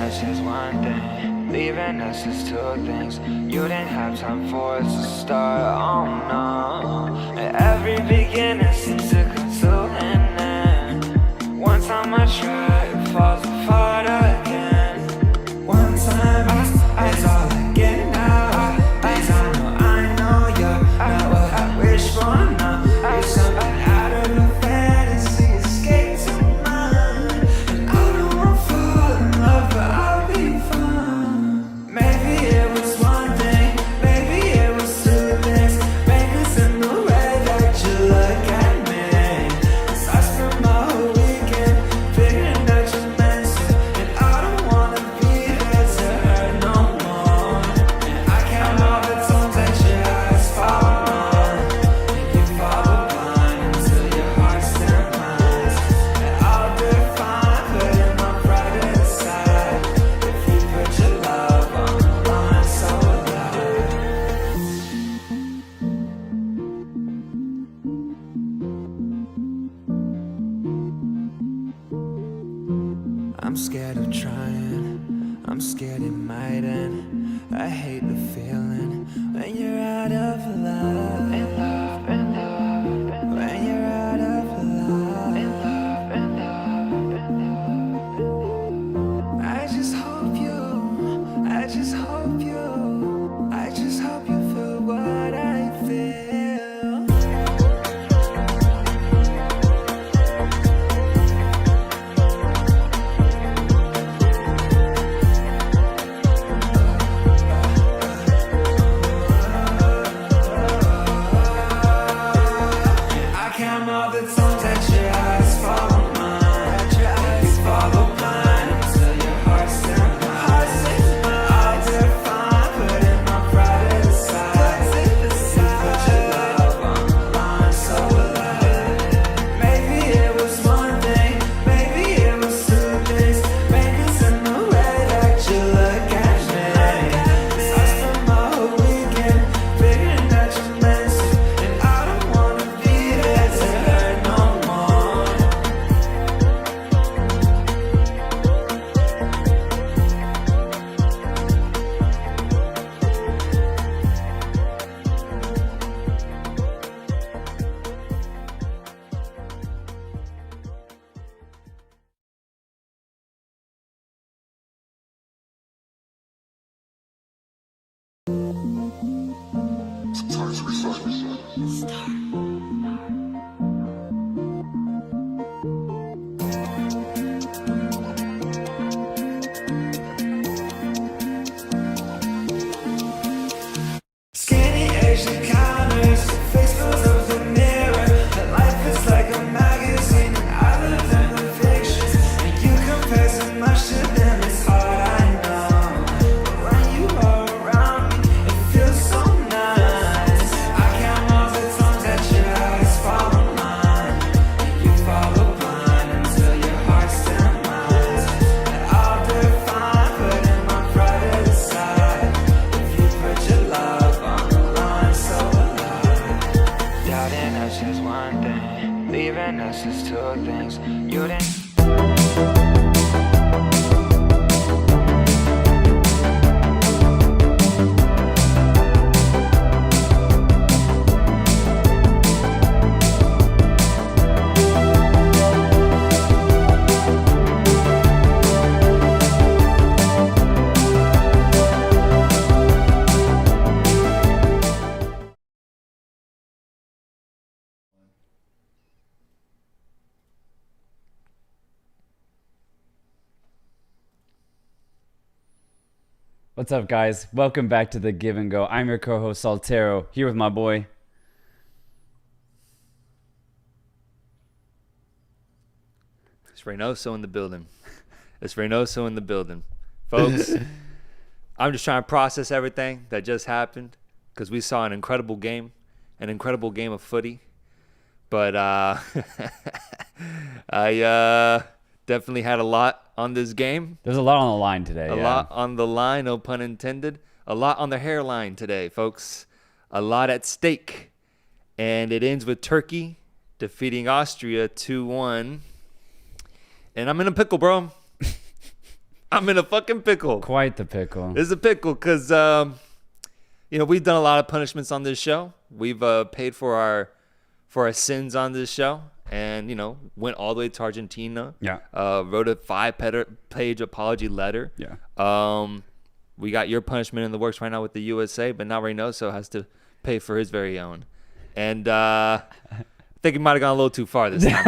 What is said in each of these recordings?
us is one thing, leaving us is two things. You didn't have time for us to start, oh no. And every beginning seems to come to an end. One time I try, it falls apart again. One time it's all I get now. Cause I know you're not what I wish for now. You're something out of the fantasy, escape to mine. And I don't wanna fall in love, but I'll be fine. Maybe it was one thing, maybe it was two things. Maybe it's in the way that you look at me. 'Cause I spent my whole weekend figuring that you're meant to. And I don't wanna be there to hurt no more. And I count all the times that your eyes follow mine. And you follow blind until your heart still mine. And I'll define, putting my pride aside. If you put your love on the line, so will I. I'm scared of trying, I'm scared it might end. I hate the feeling when you're out of love. In love, in love, in love. When you're out of love. In love, in love, in love. I just hope you, I just hope you, I just hope you feel what I feel. I count all the times that your eyes follow mine. You follow mine until your heart still mine. I'll define, putting my pride aside. Put your love on the line, so will I. Maybe it was one thing, maybe it was two things. Maybe it's in the way that you look at me. 'Cause I spent my whole weekend figuring that you're meant to. And I don't wanna be there to hurt no more. Skinny Asian counters, face fills up the mirror. That life is like a magazine, and I live in the fictions. And you compare so much to them, it's hard, I know. But when you are around me, it feels so nice. I count all the times that your eyes follow mine. And you follow blind until your heart still mine. And I'll define, putting my pride aside. If you put your love on the line, so will I. Doubting us is one thing, leaving us is two things. You didn't. What's up, guys? Welcome back to The Give and Go. I'm your co-host, Soltero, here with my boy. It's Reynoso in the building. It's Reynoso in the building. Folks, I'm just trying to process everything that just happened because we saw an incredible game of footy. But I definitely had a lot on this game. There's a lot on the line today. A lot on the line, no pun intended. A lot on the hairline today, folks. A lot at stake. And it ends with Turkey defeating Austria 2-1. And I'm in a pickle, bro. I'm in a fucking pickle. Quite the pickle. It's a pickle because, we've done a lot of punishments on this show. We've paid for our sins on this show. And, went all the way to Argentina. Yeah. Wrote a 5-page apology letter. Yeah. We got your punishment in the works right now with the USA, but now Reynoso has to pay for his very own. And I think he might have gone a little too far this time.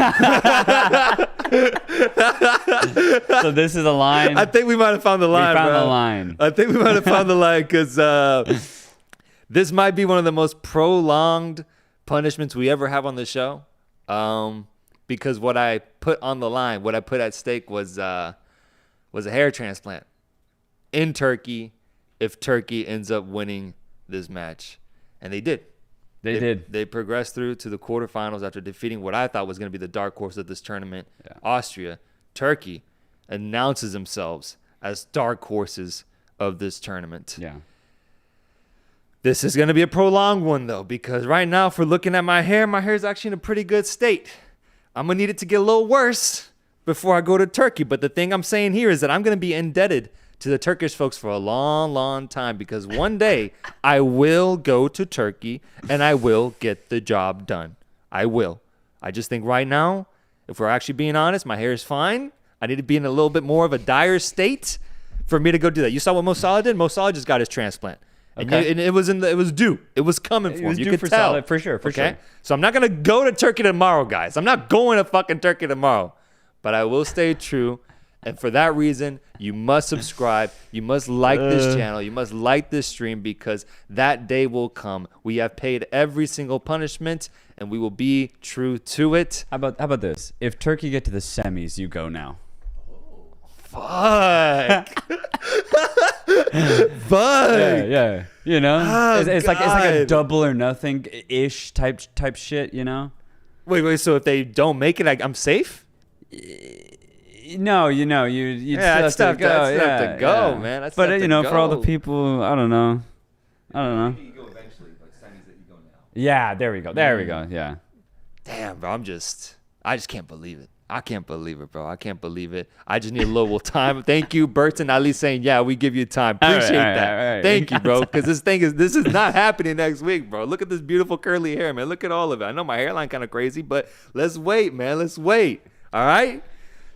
So this is a line. I think we might have found the line, We found bro. the line. I think we might have found the line because this might be one of the most prolonged punishments we ever have on the show. Because what I put on the line, what I put at stake was a hair transplant in Turkey if Turkey ends up winning this match. And they did. They did. They progressed through to the quarterfinals after defeating what I thought was going to be the dark horse of this tournament, Austria. Turkey announces themselves as dark horses of this tournament. Yeah. This is going to be a prolonged one, though, because right now, if we're looking at my hair is actually in a pretty good state. I'm going to need it to get a little worse before I go to Turkey. But the thing I'm saying here is that I'm going to be indebted to the Turkish folks for a long, long time because one day I will go to Turkey and I will get the job done. I will. I just think right now, if we're actually being honest, my hair is fine. I need to be in a little bit more of a dire state for me to go do that. You saw what Mo Salah did? Mo Salah just got his transplant. Okay. And it was due. It was coming for him. You could tell. Salah, for sure. Okay? So I'm not going to go to Turkey tomorrow, guys. I'm not going to fucking Turkey tomorrow. But I will stay true. And for that reason, you must subscribe. You must like this channel. You must like this stream because that day will come. We have paid every single punishment, and we will be true to it. How about this? If Turkey get to the semis, you go now. Fuck. Fuck. Yeah. You know, Oh, it's like a God. double or nothing ish type shit. You know. Wait. So if they don't make it, I'm safe? No, you Yeah, still have to go. I'd still have to go, man. I'd still But have to for all the go. people, I don't know. You go eventually, but semis that you go now. Yeah, there we go. Yeah. Damn, bro. I just can't believe it. I can't believe it, bro. I can't believe it. I just need a little time. Thank you, Burton. At least saying, yeah, we give you time. All right, Appreciate all right, that. all right. Thank you, bro. Because this is not happening next week, bro. Look at this beautiful curly hair, man. Look at all of it. I know my hairline kind of crazy, but let's wait, man. Let's wait. All right?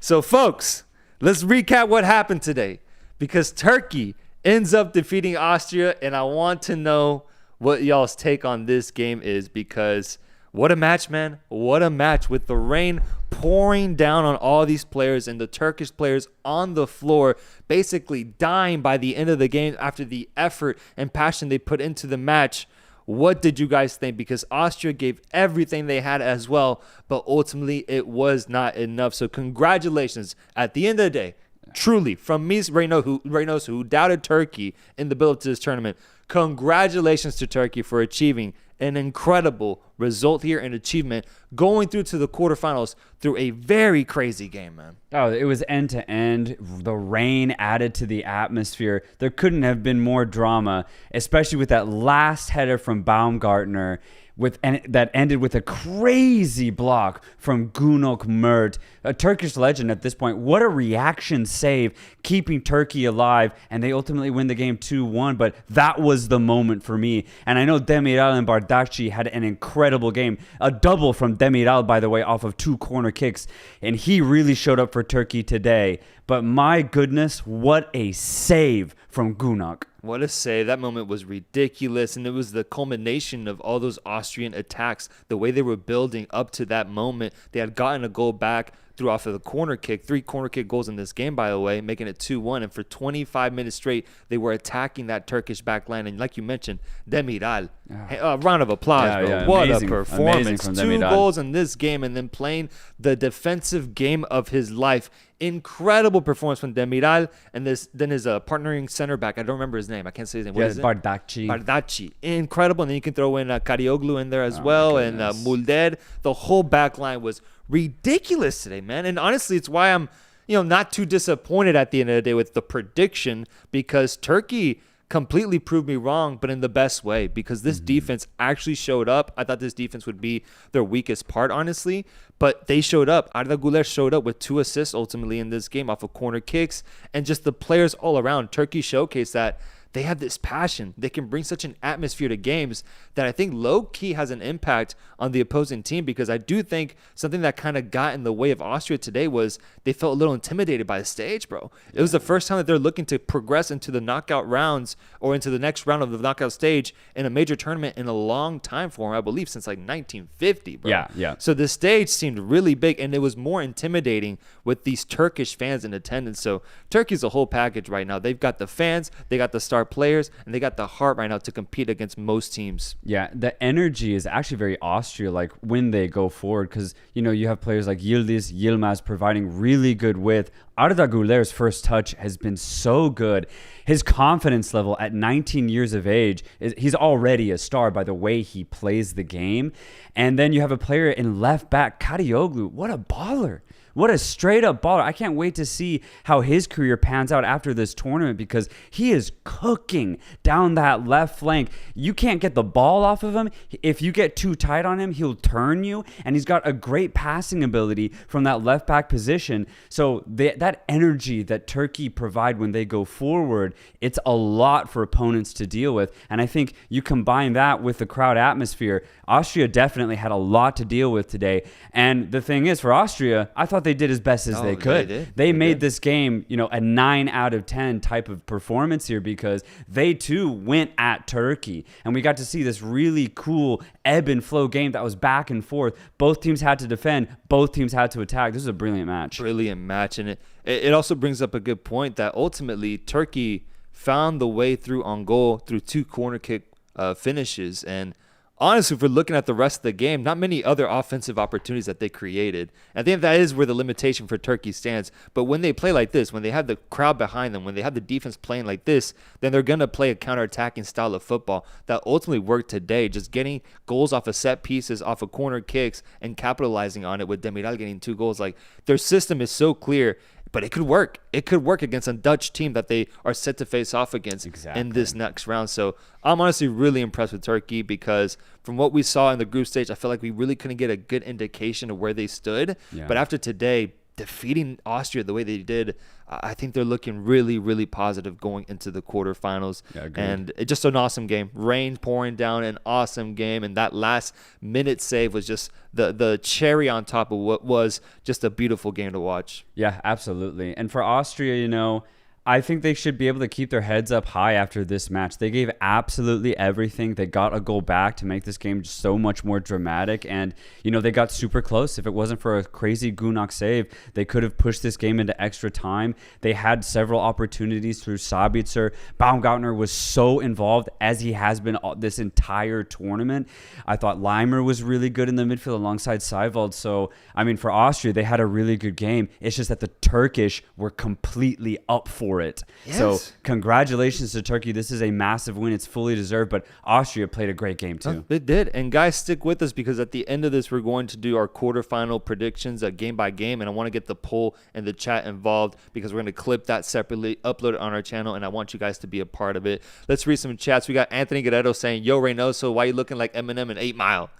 So, folks, let's recap what happened today. Because Turkey ends up defeating Austria, and I want to know what y'all's take on this game is because what a match, man. What a match with the rain pouring down on all these players and the Turkish players on the floor basically dying by the end of the game after the effort and passion they put into the match. What did you guys think? Because Austria gave everything they had as well, but ultimately it was not enough. So congratulations. At the end of the day, truly, from me, Reynoso, who doubted Turkey in the build-up to this tournament, congratulations to Turkey for achieving an incredible result here and achievement, going through to the quarterfinals through a very crazy game, man. Oh, it was end to end. The rain added to the atmosphere. There couldn't have been more drama, especially with that last header from Baumgartner. That ended with a crazy block from Günok Mert, a Turkish legend at this point. What a reaction save, keeping Turkey alive, and they ultimately win the game 2-1. But that was the moment for me. And I know Demiral and Bardakci had an incredible game. A double from Demiral, by the way, off of 2 corner kicks. And he really showed up for Turkey today. But my goodness, what a save from Günok. What a save. That moment was ridiculous, and it was the culmination of all those Austrian attacks, the way they were building up to that moment. They had gotten a goal back through off of the corner kick, 3 corner kick goals in this game, by the way, making it 2-1, and for 25 minutes straight, they were attacking that Turkish back line, and like you mentioned, Demiral. Round of applause, bro. Yeah, what amazing, a performance. from 2 Demiral. goals in this game, and then playing the defensive game of his life. Incredible performance from Demiral, and then his partnering center back. I don't remember his name. I can't say his name. What is it? Bardakci. Incredible. And then you can throw in Karagioglu in there as well, and Mulder. The whole back line was ridiculous today, man. And honestly, it's why I'm not too disappointed at the end of the day with the prediction, because Turkey completely proved me wrong, but in the best way, because this defense actually showed up. I thought this defense would be their weakest part, honestly, but they showed up. Arda Güler showed up with 2 assists ultimately in this game off of corner kicks, and just the players all around. Turkey showcased that they have this passion. They can bring such an atmosphere to games that I think low-key has an impact on the opposing team, because I do think something that kind of got in the way of Austria today was they felt a little intimidated by the stage, bro. It was the first time that they're looking to progress into the knockout rounds or into the next round of the knockout stage in a major tournament in a long time for them, I believe, since like 1950, bro. Yeah. So the stage seemed really big, and it was more intimidating with these Turkish fans in attendance. So Turkey's a whole package right now. They've got the fans, they got the star players, and they got the heart right now to compete against most teams. Yeah, the energy is actually very Austria-like when they go forward, because, you have players like Yilmaz providing really good width. Arda Güler's first touch has been so good. His confidence level at 19 years of age, he's already a star by the way he plays the game. And then you have a player in left back, Karagioglu. What a baller. What a straight up baller. I can't wait to see how his career pans out after this tournament, because he is cooking down that left flank. You can't get the ball off of him. If you get too tight on him, he'll turn you. And he's got a great passing ability from that left back position. So that energy that Turkey provide when they go forward, it's a lot for opponents to deal with. And I think you combine that with the crowd atmosphere. Austria definitely had a lot to deal with today. And the thing is, for Austria, I thought they did as best as they could. They made this game, a 9 out of 10 type of performance here, because they too went at Turkey. And we got to see this really cool ebb and flow game that was back and forth. Both teams had to defend. Both teams had to attack. This was a brilliant match. Brilliant match. And it also brings up a good point that ultimately Turkey found the way through on goal through 2 corner kick finishes. And honestly, if we're looking at the rest of the game, not many other offensive opportunities that they created. I think that is where the limitation for Turkey stands. But when they play like this, when they have the crowd behind them, when they have the defense playing like this, then they're going to play a counterattacking style of football that ultimately worked today, just getting goals off of set pieces, off of corner kicks, and capitalizing on it with Demiral getting 2 goals. Like, their system is so clear. But it could work. It could work against a Dutch team that they are set to face off against in this next round. So I'm honestly really impressed with Turkey, because from what we saw in the group stage, I feel like we really couldn't get a good indication of where they stood. Yeah. But after today, defeating Austria the way they did, I think they're looking really, really positive going into the quarterfinals. Yeah, and it's just an awesome game. Rain pouring down, an awesome game. And that last minute save was just the cherry on top of what was just a beautiful game to watch. Yeah, absolutely. And for Austria, I think they should be able to keep their heads up high after this match. They gave absolutely everything. They got a goal back to make this game so much more dramatic. And, they got super close. If it wasn't for a crazy Gunak save, they could have pushed this game into extra time. They had several opportunities through Sabitzer. Baumgartner was so involved, as he has been this entire tournament. I thought Leimer was really good in the midfield alongside Seiwald. So, for Austria, they had a really good game. It's just that the Turkish were completely up for it. Yes. So congratulations to Turkey. This is a massive win. It's fully deserved, but Austria played a great game too. They did. And guys, stick with us, because at the end of this, we're going to do our quarterfinal predictions game by game. And I want to get the poll and the chat involved, because we're going to clip that separately, upload it on our channel, and I want you guys to be a part of it. Let's read some chats. We got Anthony Guerrero saying, "Yo, Reynoso, why you looking like Eminem in 8 Mile?"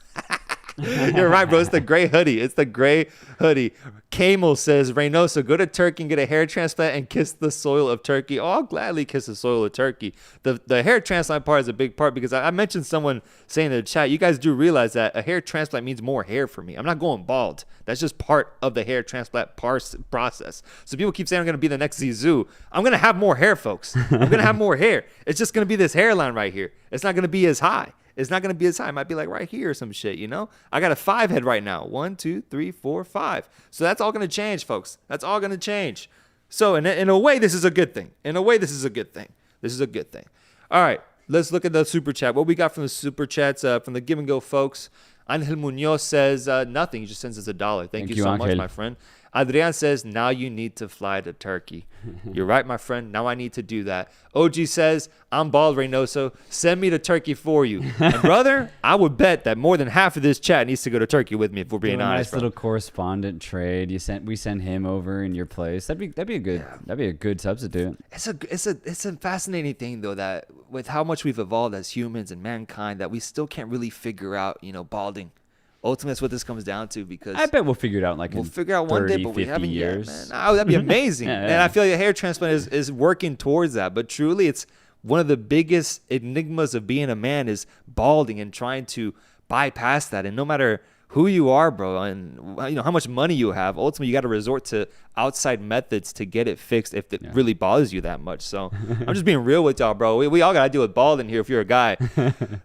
You're right, bro. It's the gray hoodie. It's the gray hoodie. Camel says, "Reynoso, go to Turkey and get a hair transplant and kiss the soil of Turkey." Oh, I'll gladly kiss the soil of Turkey. The hair transplant part is a big part, because I mentioned someone saying in the chat, you guys do realize that a hair transplant means more hair for me. I'm not going bald. That's just part of the hair transplant process. So people keep saying I'm going to be the next Zizou. I'm going to have more hair, folks. I'm going to have more hair. It's just going to be this hairline right here. It's not going to be as high. It's not going to be as high. It might be like right here or some shit, I got a 5 head right now. 1, 2, 3, 4, 5. So that's all going to change, folks. That's all going to change. So in a way, this is a good thing. This is a good thing. All right, let's look at the super chat. What we got from the super chats, from the Give and Go folks. Angel Munoz says nothing. He just sends us $1. Thank you so much, my friend. Adrian says, now you need to fly to Turkey. You're right, my friend. Now I need to do that. OG says, I'm bald, Reynoso. Send me to Turkey for you. And brother, I would bet that more than half of this chat needs to go to Turkey with me if we're being Do a honest. nice little correspondent trade. We send him over in your place. That'd be a good substitute. It's a fascinating thing though, that with how much we've evolved as humans and mankind, that we still can't really figure out, balding. Ultimately, that's what this comes down to, because I bet we'll figure it out we'll figure out one day, but we 50 haven't years. yet, man. Oh, that'd be amazing. Yeah. And I feel like a hair transplant is working towards that. But truly, it's one of the biggest enigmas of being a man is balding and trying to bypass that. And no matter who you are, bro, and how much money you have, ultimately you got to resort to outside methods to get it fixed if it really bothers you that much. So I'm just being real with y'all, bro. We all got to deal with balding here if you're a guy.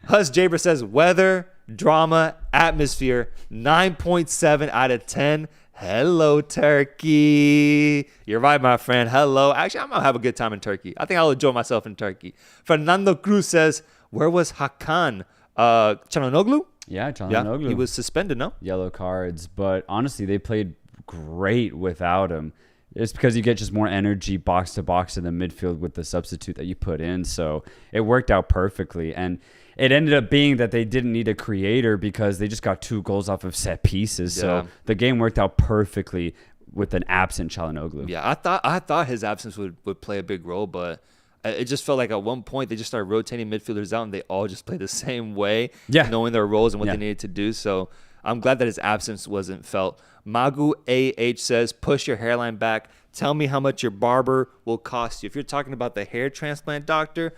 Hus Jaber says, weather, drama, atmosphere, 9.7 out of 10. Hello, Turkey. You're right, my friend. Hello. Actually, I'm going to have a good time in Turkey. I think I'll enjoy myself in Turkey. Fernando Cruz says, where was Hakan? Çalhanoğlu? Yeah, Çalhanoğlu. He was suspended, no? Yellow cards, but honestly, they played great without him. It's because you get just more energy box to box in the midfield with the substitute that you put in. So it worked out perfectly. And it ended up being that they didn't need a creator because they just got 2 goals off of set pieces. Yeah. So the game worked out perfectly with an absent Çalhanoğlu. Yeah, I thought his absence would play a big role, but it just felt like at one point they just started rotating midfielders out and they all just played the same way, knowing their roles and what they needed to do. So I'm glad that his absence wasn't felt. Magu AH says, push your hairline back. Tell me how much your barber will cost you. If you're talking about the hair transplant doctor,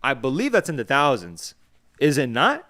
I believe that's in the thousands. Is it not?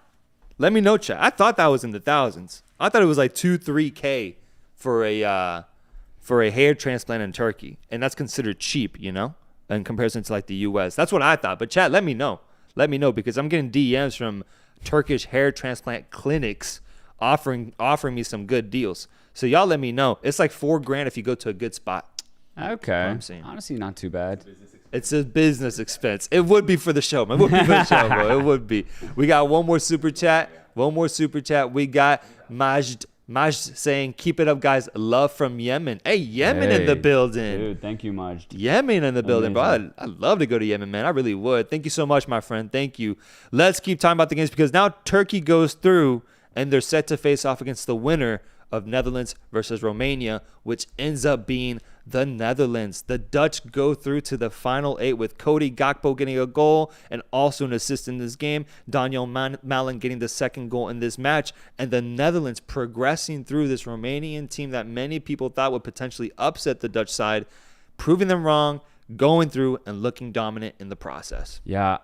Let me know, chat. I thought that was in the thousands. I thought it was like 2-3K for a hair transplant in Turkey. And that's considered cheap, in comparison to like the US. That's what I thought. But chat, let me know. Let me know, because I'm getting DMs from Turkish hair transplant clinics offering me some good deals. So y'all let me know. It's like $4,000 if you go to a good spot. Okay. I'm saying. Honestly, not too bad. It's a business expense. It would be for the show, man. It would be for the show, bro. It would be. We got one more super chat. We got Majd saying, keep it up, guys. Love from Yemen. Hey, Yemen in the building. Dude, thank you, Majd. Yemen in the building, bro. I'd love to go to Yemen, man. I really would. Thank you so much, my friend. Thank you. Let's keep talking about the games, because now Turkey goes through and they're set to face off against the winner of Netherlands versus Romania, which ends up being the Netherlands. The Dutch go through to the final 8 with Cody Gakpo getting a goal and also an assist in this game. Daniel Malen getting the second goal in this match. And the Netherlands progressing through this Romanian team that many people thought would potentially upset the Dutch side, proving them wrong, going through and looking dominant in the process. Yeah,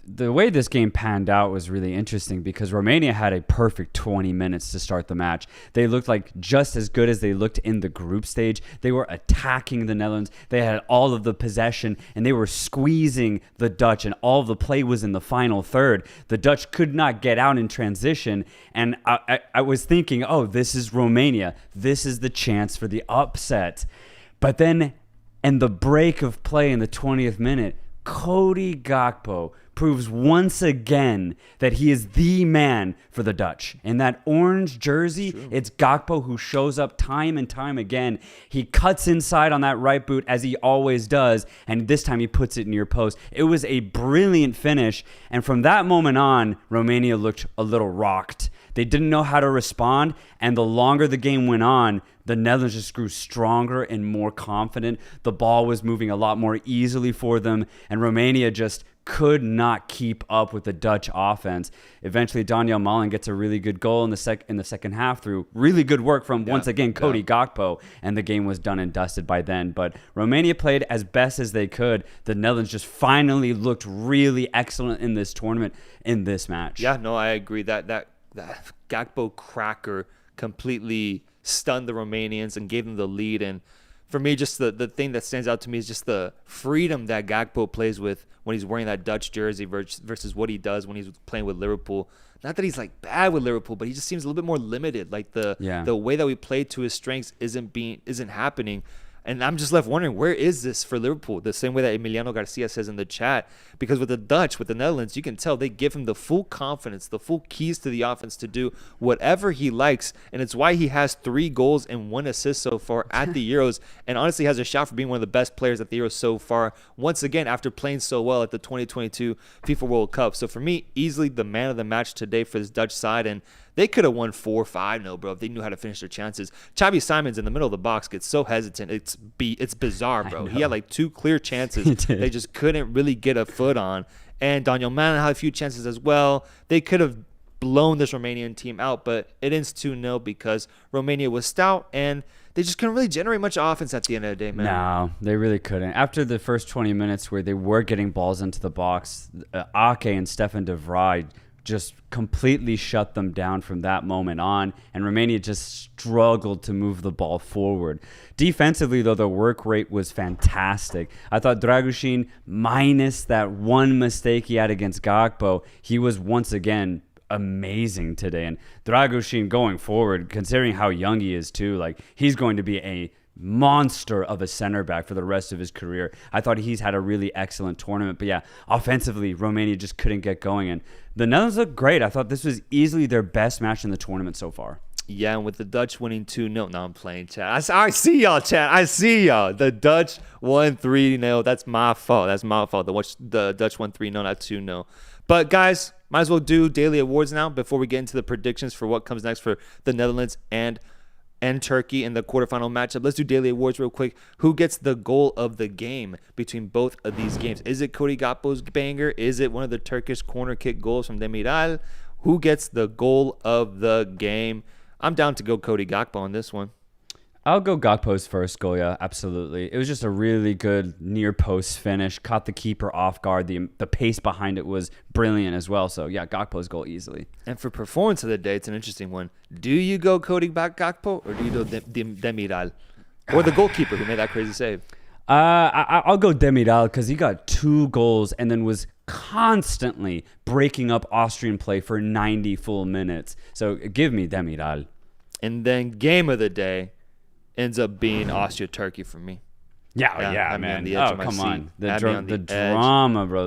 the way this game panned out was really interesting because Romania had a perfect 20 minutes to start the match. They looked like just as good as they looked in the group stage. They were attacking the Netherlands. They had all of the possession, and they were squeezing the Dutch, and all of the play was in the final third. The Dutch could not get out in transition, and I was thinking, oh, this is Romania. This is the chance for the upset. But then, in the break of play in the 20th minute, Cody Gakpo proves once again that he is the man for the Dutch. In that orange jersey, it's Gakpo who shows up time and time again. He cuts inside on that right boot as he always does, and this time he puts it near post. It was a brilliant finish, and from that moment on, Romania looked a little rocked. They didn't know how to respond, and the longer the game went on, the Netherlands just grew stronger and more confident. The ball was moving a lot more easily for them, and Romania just could not keep up with the Dutch offense. Eventually, Daniel Malen gets a really good goal in the second half through really good work from, once again, Cody Gakpo, and the game was done and dusted by then. But Romania played as best as they could. The Netherlands just finally looked really excellent in this tournament, in this match. Yeah, no, I agree. That Gakpo cracker completely stunned the Romanians and gave them the lead. And for me, just the thing that stands out to me is just the freedom that Gakpo plays with when he's wearing that Dutch jersey versus what he does when he's playing with Liverpool. Not that he's like bad with Liverpool, but he just seems a little bit more limited. Like the way that we play to his strengths isn't happening. And I'm just left wondering, where is this for Liverpool? The same way that Emiliano Garcia says in the chat. Because with the Dutch, with the Netherlands, you can tell they give him the full confidence, the full keys to the offense to do whatever he likes. And it's why he has 3 goals and 1 assist so far at the Euros. And honestly has a shot for being one of the best players at the Euros so far. Once again, after playing so well at the 2022 FIFA World Cup. So for me, easily the man of the match today for this Dutch side. And they could have won 4-5-0, bro, if they knew how to finish their chances. Xavi Simons in the middle of the box gets so hesitant. It's bizarre, bro. He had like 2 clear chances. They just couldn't really get a foot on. And Daniel Mann had a few chances as well. They could have blown this Romanian team out, but it ends 2-0 because Romania was stout and they just couldn't really generate much offense at the end of the day, man. No, they really couldn't. After the first 20 minutes where they were getting balls into the box, Ake and Stefan de Vrij just completely shut them down from that moment on, and Romania just struggled to move the ball forward. Defensively, though, the work rate was fantastic. I thought Dragusin, minus that one mistake he had against Gakpo, he was once again amazing today. And Dragusin going forward, considering how young he is too, like he's going to be a monster of a center back for the rest of his career. I thought he's had a really excellent tournament. But yeah, offensively, Romania just couldn't get going. And the Netherlands looked great. I thought this was easily their best match in the tournament so far. Yeah, and with the Dutch winning 2-0. No, I'm playing, chat. I see y'all, chat. I see y'all. The Dutch won 3-0. That's my fault. The Dutch won 3-0, not 2-0. But guys, might as well do daily awards now before we get into the predictions for what comes next for the Netherlands and Turkey in the quarterfinal matchup. Let's do daily awards real quick. Who gets the goal of the game between both of these games? Is it Cody Gakpo's banger? Is it one of the Turkish corner kick goals from Demiral? Who gets the goal of the game? I'm down to go Cody Gakpo on this one. I'll go Gakpo's first goal, yeah, absolutely. It was just a really good near post finish. Caught the keeper off guard. The pace behind it was brilliant as well. So, yeah, Gakpo's goal easily. And for performance of the day, it's an interesting one. Do you go Cody Gakpo or do you go Demiral? Or the goalkeeper who made that crazy save? I'll go Demiral because he got 2 goals and then was constantly breaking up Austrian play for 90 full minutes. So, give me Demiral. And then game of the day ends up being Austria-Turkey for me. Yeah, man. Oh, come on. The drama, bro.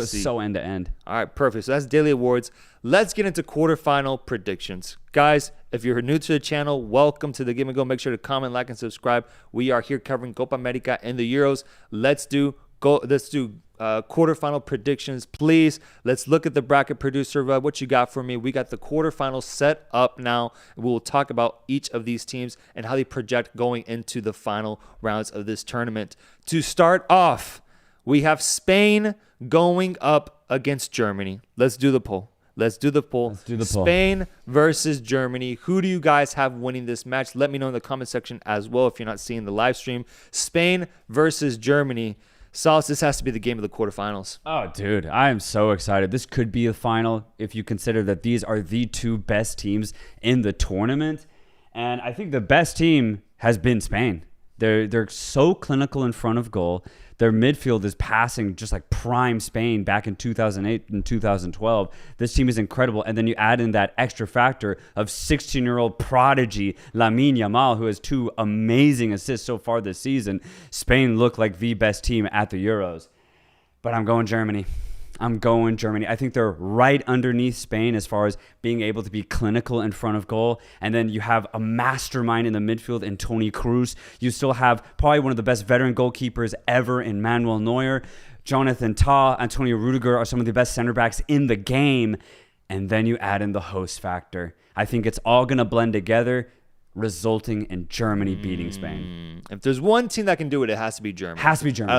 So end to end. All right, perfect. So that's daily awards. Let's get into quarterfinal predictions. Guys, if you're new to the channel, welcome to the Give and Go. Make sure to comment, like, and subscribe. We are here covering Copa America and the Euros. Let's do quarterfinal predictions, please. Let's look at the bracket producer. What you got for me? We got the quarterfinals set up now. We'll talk about each of these teams and how they project going into the final rounds of this tournament. To start off, we have Spain going up against Germany. Let's do the poll. Spain versus Germany. Who do you guys have winning this match? Let me know in the comment section as well if you're not seeing the live stream. Spain versus Germany. Salas, this has to be the game of the quarterfinals. Oh, dude, I am so excited. This could be a final if you consider that these are the 2 best teams in the tournament. And I think the best team has been Spain. They're so clinical in front of goal. Their midfield is passing just like prime Spain back in 2008 and 2012. This team is incredible. And then you add in that extra factor of 16-year-old prodigy Lamine Yamal, who has 2 amazing assists so far this season. Spain looked like the best team at the Euros. But I'm going Germany. I think they're right underneath Spain as far as being able to be clinical in front of goal. And then you have a mastermind in the midfield in Toni Kroos. You still have probably one of the best veteran goalkeepers ever in Manuel Neuer. Jonathan Tah, Antonio Rudiger are some of the best center backs in the game. And then you add in the host factor. I think it's all going to blend together, resulting in Germany beating Spain. If there's one team that can do it, it has to be Germany.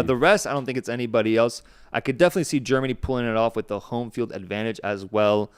The rest, I don't think it's anybody else. I could definitely see Germany pulling it off with the home field advantage as well.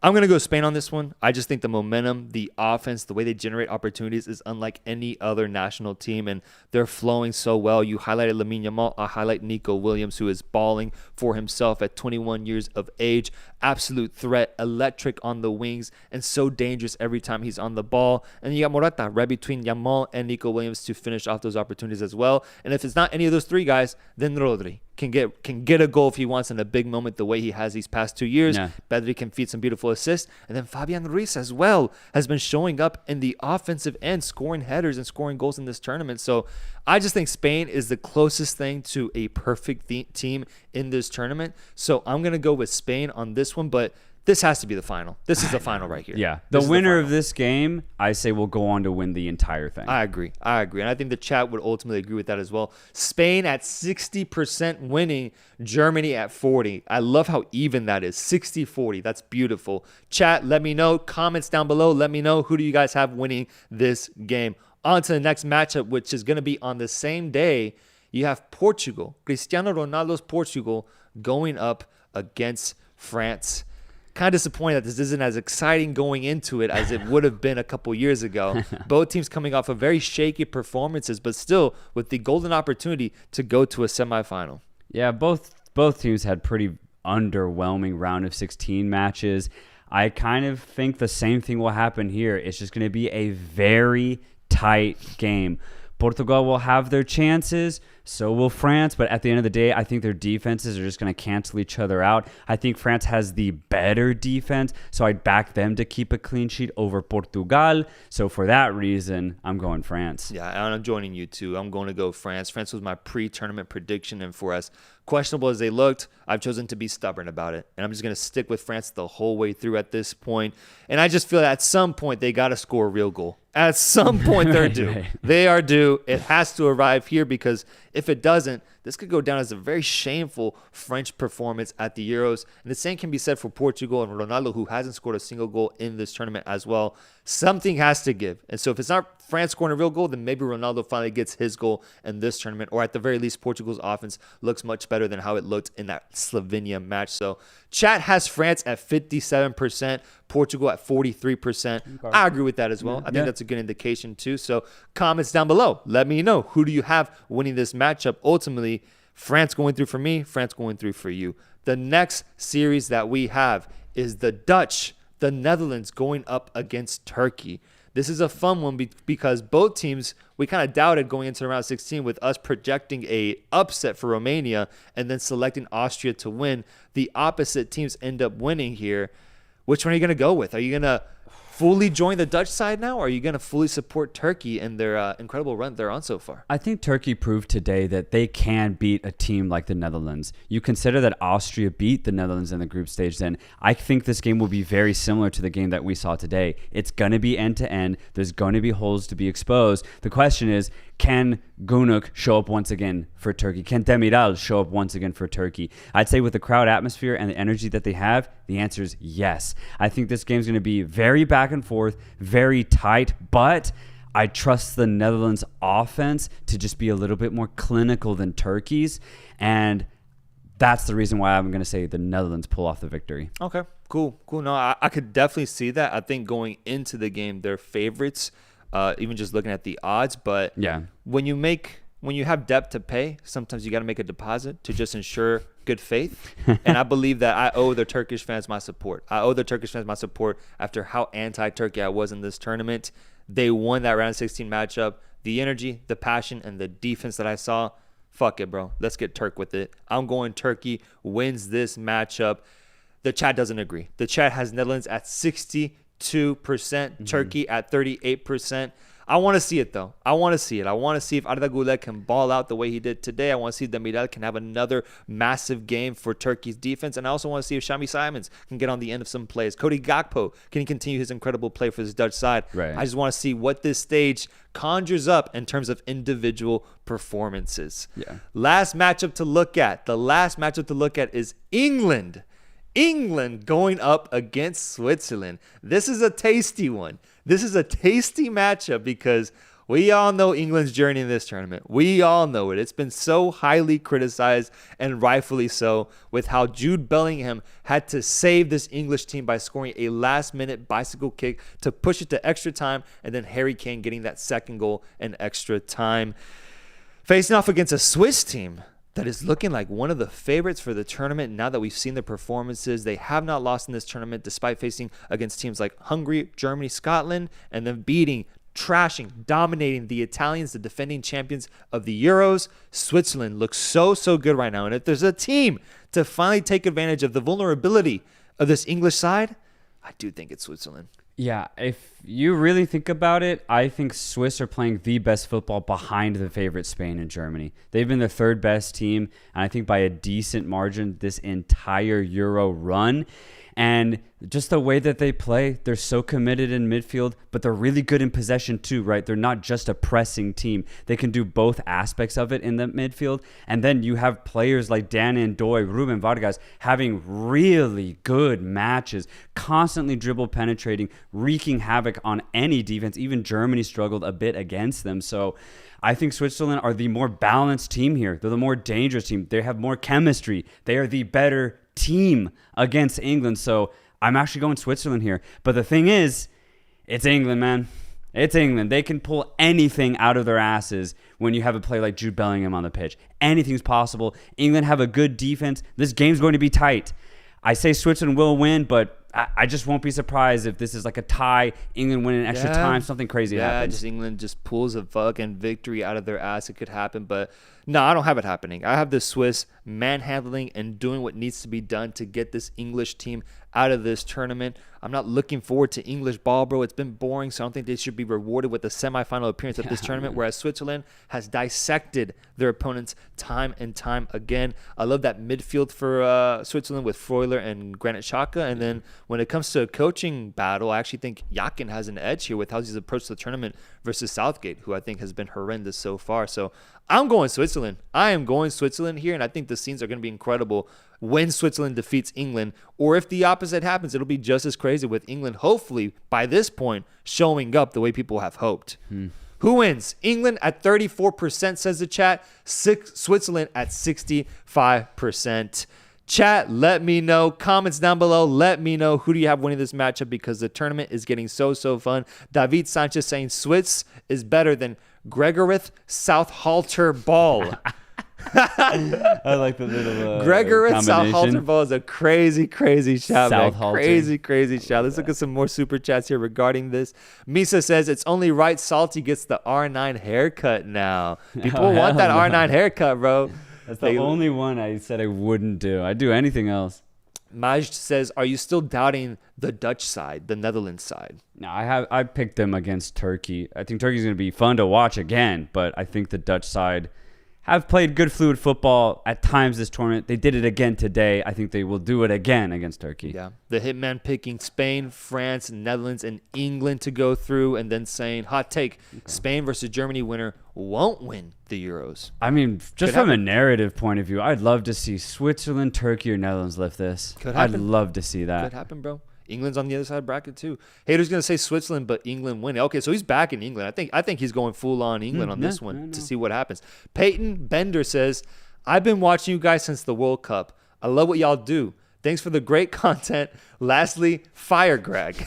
I'm going to go Spain on this one. I just think the momentum, the offense, the way they generate opportunities is unlike any other national team, and they're flowing so well. You highlighted Lamine Yamal. I highlight Nico Williams, who is balling for himself at 21 years of age. Absolute threat, electric on the wings, and so dangerous every time he's on the ball. And you got Morata right between Yamal and Nico Williams to finish off those opportunities as well. And if it's not any of those 3 guys, then Rodri. can get a goal if he wants in a big moment the way he has these past 2 years. Yeah. Pedri can feed some beautiful assists. And then Fabian Ruiz as well has been showing up in the offensive end, scoring headers and scoring goals in this tournament. So I just think Spain is the closest thing to a perfect team in this tournament. So I'm going to go with Spain on this one, but this has to be the final. This is the final right here. Yeah. This The is winner final. of this game, I say, will go on to win the entire thing. I agree. And I think the chat would ultimately agree with that as well. Spain at 60% winning, Germany at 40. I love how even that is. 60-40. That's beautiful. Chat, let me know. Comments down below. Let me know who do you guys have winning this game. On to the next matchup, which is going to be on the same day. You have Portugal. Cristiano Ronaldo's Portugal going up against France. Kind of disappointed that this isn't as exciting going into it as it would have been a couple years ago. Both teams coming off of very shaky performances, but still with the golden opportunity to go to a semifinal. Yeah, both teams had pretty underwhelming round of 16 matches. I kind of think the same thing will happen here. It's just going to be a very tight game. Portugal will have their chances, so will France, but at the end of the day, I think their defenses are just going to cancel each other out. I think France has the better defense, so I'd back them to keep a clean sheet over Portugal. So for that reason, I'm going France. Yeah, and I'm joining you too. I'm going to go France. France was my pre-tournament prediction, and for as questionable as they looked, I've chosen to be stubborn about it. And I'm just going to stick with France the whole way through at this point. And I just feel that at some point, they got to score a real goal. At some point, they're due. They are due. It has to arrive here because if it doesn't, this could go down as a very shameful French performance at the Euros. And the same can be said for Portugal and Ronaldo, who hasn't scored a single goal in this tournament as well. Something has to give. And so if it's not France scoring a real goal, then maybe Ronaldo finally gets his goal in this tournament. Or at the very least, Portugal's offense looks much better than how it looked in that Slovenia match. So chat has France at 57%, Portugal at 43%. I agree with that as well. I think that's a good indication too. So comments down below. Let me know. Who do you have winning this matchup? Ultimately, France going through for me, France going through for you. The next series that we have is the Netherlands going up against Turkey. This is a fun one because both teams, we kind of doubted going into round 16 with us projecting a upset for Romania and then selecting Austria to win. The opposite teams end up winning here. Which one are you going to go with? Are you going to fully join the Dutch side now, or are you going to fully support Turkey and their incredible run they're on so far? I think Turkey proved today that they can beat a team like the Netherlands. You consider that Austria beat the Netherlands in the group stage, then I think this game will be very similar to the game that we saw today. It's going to be end-to-end. There's going to be holes to be exposed. The question is, can Gündoğan show up once again for Turkey? Can Demiral show up once again for Turkey? I'd say with the crowd atmosphere and the energy that they have, the answer is yes. I think this game's going to be very back and forth, very tight, but I trust the Netherlands offense to just be a little bit more clinical than Turkey's, and that's the reason why I'm going to say the Netherlands pull off the victory. Okay, cool. No, I could definitely see that. I think going into the game, they're favorites. Even just looking at the odds, but yeah, when you have debt to pay, sometimes you got to make a deposit to just ensure good faith. And I believe that I owe the Turkish fans my support. After how anti-Turkey I was in this tournament. They won that round 16 matchup. The energy, the passion, and the defense that I saw, fuck it, bro. Let's get Turk with it. I'm going Turkey wins this matchup. The chat doesn't agree. The chat has Netherlands at 62%, Turkey at 38%. I want to see it, though. I want to see if Arda Güler can ball out the way he did today. I want to see if Demiral can have another massive game for Turkey's defense. And I also want to see if Shami Simons can get on the end of some plays. Cody Gakpo can continue his incredible play for this Dutch side. Right. I just want to see what this stage conjures up in terms of individual performances. Yeah. Last matchup to look at. The last matchup to look at is England. England going up against Switzerland. This is a tasty one. This is a tasty matchup because we all know England's journey in this tournament. We all know it. It's been so highly criticized, and rightfully so, with how Jude Bellingham had to save this English team by scoring a last-minute bicycle kick to push it to extra time, and then Harry Kane getting that second goal in extra time. Facing off against a Swiss team that is looking like one of the favorites for the tournament now that we've seen the performances. They have not lost in this tournament despite facing against teams like Hungary, Germany, Scotland, and then beating trashing, dominating the Italians, the defending champions of the Euros. Switzerland looks so good right now. And if there's a team to finally take advantage of the vulnerability of this English side, I do think it's Switzerland. Yeah, if you really think about it, I think Swiss are playing the best football behind the favorite Spain and Germany. They've been the third best team, and I think by a decent margin this entire Euro run. And just the way that they play, they're so committed in midfield, but they're really good in possession too, right? They're not just a pressing team. They can do both aspects of it in the midfield. And then you have players like Dan Ndoye, Ruben Vargas having really good matches, constantly dribble penetrating, wreaking havoc on any defense. Even Germany struggled a bit against them. So I think Switzerland are the more balanced team here. They're the more dangerous team. They have more chemistry. They are the better team against England. So I'm actually going Switzerland here. But the thing is, it's England, man. It's England. They can pull anything out of their asses when you have a player like Jude Bellingham on the pitch. Anything's possible. England have a good defense. This game's going to be tight. I say Switzerland will win, but I just won't be surprised if this is like a tie, England winning extra time, something crazy happens. Just England just pulls a fucking victory out of their ass. It could happen, but no, I don't have it happening. I have the Swiss manhandling and doing what needs to be done to get this English team out of this tournament. I'm not looking forward to English ball, bro. It's been boring, so I don't think they should be rewarded with a semifinal appearance at this tournament, whereas Switzerland has dissected their opponents time and time again. I love that midfield for Switzerland with Freuler and Granit Xhaka, and then when it comes to a coaching battle, I actually think Yakin has an edge here with how he's approached the tournament versus Southgate, who I think has been horrendous so far. So I'm going Switzerland. I am going Switzerland here, and I think the scenes are going to be incredible when Switzerland defeats England, or if the opposite happens, it'll be just as crazy with England, hopefully, by this point, showing up the way people have hoped. Who wins? England at 34%, says the chat. Switzerland at 65%. Chat, let me know. Comments down below. Let me know who do you have winning this matchup, because the tournament is getting so fun. David Sanchez saying Switz is better than Gregorith Southalter Ball. I like the little Gregorith Southalter combination. Ball is a crazy shout, man. Southalter. Crazy shout. Let's look at some more super chats here regarding this. Misa says it's only right Salty gets the R9 haircut now. People want that R9 haircut, bro. That's the only one I said I wouldn't do. I'd do anything else. Majd says, are you still doubting the Dutch side, the Netherlands side? No, I picked them against Turkey. I think Turkey's going to be fun to watch again, but I think the Dutch side have played good fluid football at times this tournament. They did it again today. I think they will do it again against Turkey. Yeah. The Hitman picking Spain, France, Netherlands, and England to go through, and then saying, hot take, Spain versus Germany winner won't win the Euros. I mean, just from a narrative point of view, I'd love to see Switzerland, Turkey, or Netherlands lift this. Could happen. I'd love to see that. Could happen, bro. England's on the other side of the bracket too. Hater's gonna say Switzerland, but England winning. Okay, so he's back in England. I think he's going full on England on this one to see what happens. Peyton Bender says, I've been watching you guys since the World Cup. I love what y'all do. Thanks for the great content. Lastly, fire Greg.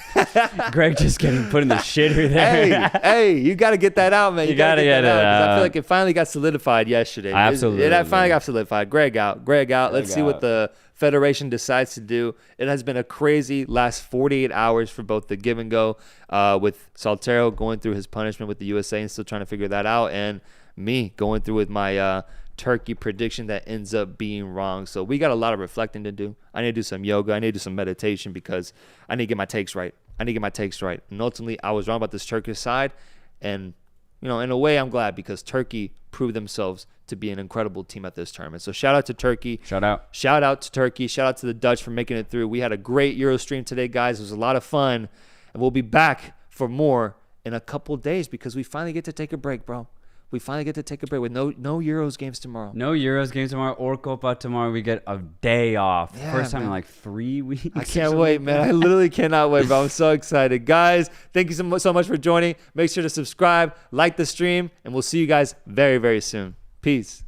Greg just getting put in the shitter there. hey, you got to get that out, man. You got to get it out. 'Cause I feel like it finally got solidified yesterday. Absolutely. It finally got solidified. Greg out. Let's see what the Federation decides to do. It has been a crazy last 48 hours for both the give and go, with Soltero going through his punishment with the USA and still trying to figure that out, and me going through with my Turkey prediction that ends up being wrong. So we got a lot of reflecting to do. I need to do some yoga. I need to do some meditation, because I need to get my takes right. And ultimately, I was wrong about this Turkish side. And, in a way, I'm glad, because Turkey proved themselves to be an incredible team at this tournament. So shout out to Turkey. Shout out to Turkey. Shout out to the Dutch for making it through. We had a great Euro stream today, guys. It was a lot of fun. And we'll be back for more in a couple days, because we finally get to take a break, bro. We finally get to take a break with no Euros games tomorrow. No Euros games tomorrow or Copa tomorrow. We get a day off. Yeah, First time man. in like 3 weeks. I can't wait, man. I literally cannot wait, bro. I'm so excited. Guys, thank you so much for joining. Make sure to subscribe, like the stream, and we'll see you guys very, very soon. Peace.